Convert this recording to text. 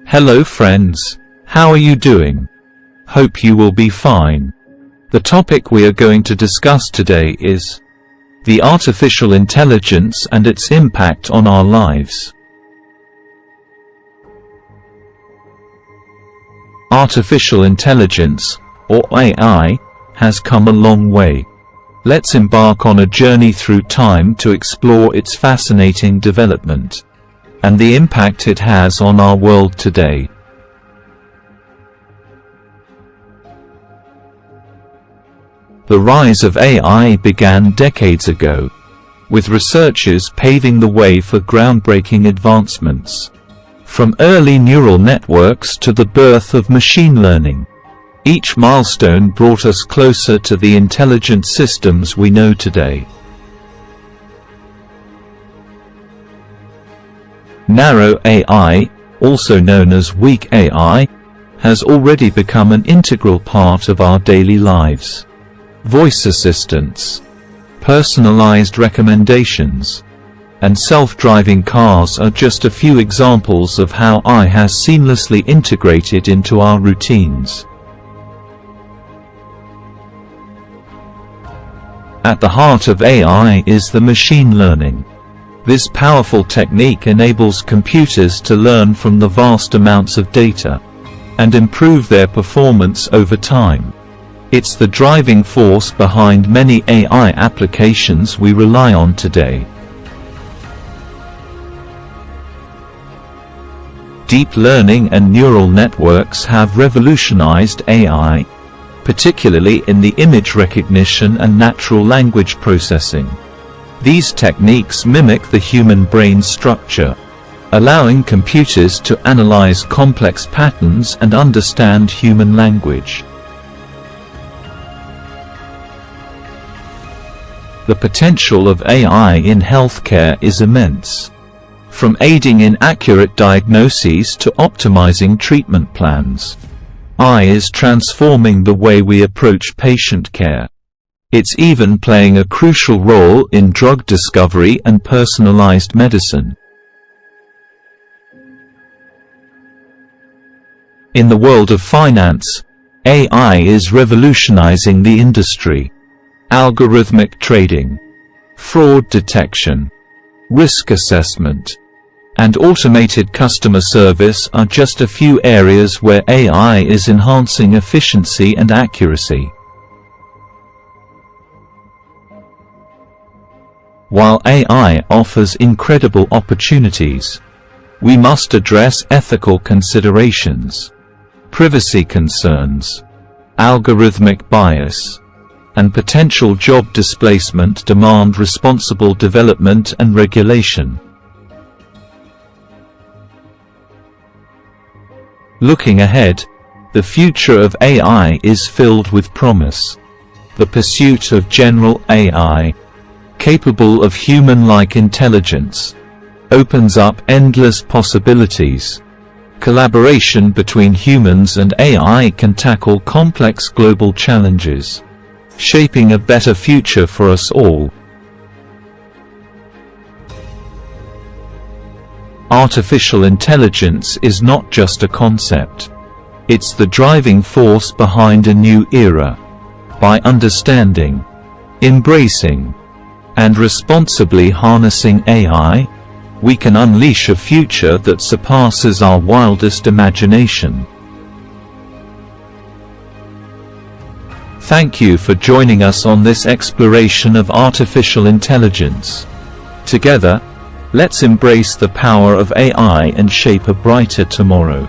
Hello friends, how are you doing? Hope you will be fine. The topic we are going to discuss today is the artificial intelligence and its impact on our lives. Artificial intelligence, or AI, has come a long way. Let's embark on a journey through time to explore its fascinating development and the impact it has on our world today. The rise of AI began decades ago, with researchers paving the way for groundbreaking advancements. From early neural networks to the birth of machine learning, each milestone brought us closer to the intelligent systems we know today. Narrow AI, also known as weak AI, has already become an integral part of our daily lives. Voice assistants, personalized recommendations, and self-driving cars are just a few examples of how AI has seamlessly integrated into our routines. At the heart of AI is the machine learning. This powerful technique enables computers to learn from the vast amounts of data and improve their performance over time. It's the driving force behind many AI applications we rely on today. Deep learning and neural networks have revolutionized AI, particularly in the image recognition and natural language processing. These techniques mimic the human brain structure, allowing computers to analyze complex patterns and understand human language. The potential of AI in healthcare is immense. From aiding in accurate diagnoses to optimizing treatment plans, AI is transforming the way we approach patient care. It's even playing a crucial role in drug discovery and personalized medicine. In the world of finance, AI is revolutionizing the industry. Algorithmic trading, fraud detection, risk assessment, and automated customer service are just a few areas where AI is enhancing efficiency and accuracy. While AI offers incredible opportunities, we must address ethical considerations, privacy concerns, algorithmic bias, and potential job displacement demand responsible development and regulation. Looking ahead, the future of AI is filled with promise. The pursuit of general AI, capable of human-like intelligence, opens up endless possibilities. Collaboration between humans and AI can tackle complex global challenges, shaping a better future for us all. Artificial intelligence is not just a concept. It's the driving force behind a new era. By understanding, embracing, and responsibly harnessing AI, we can unleash a future that surpasses our wildest imagination. Thank you for joining us on this exploration of artificial intelligence. Together, let's embrace the power of AI and shape a brighter tomorrow.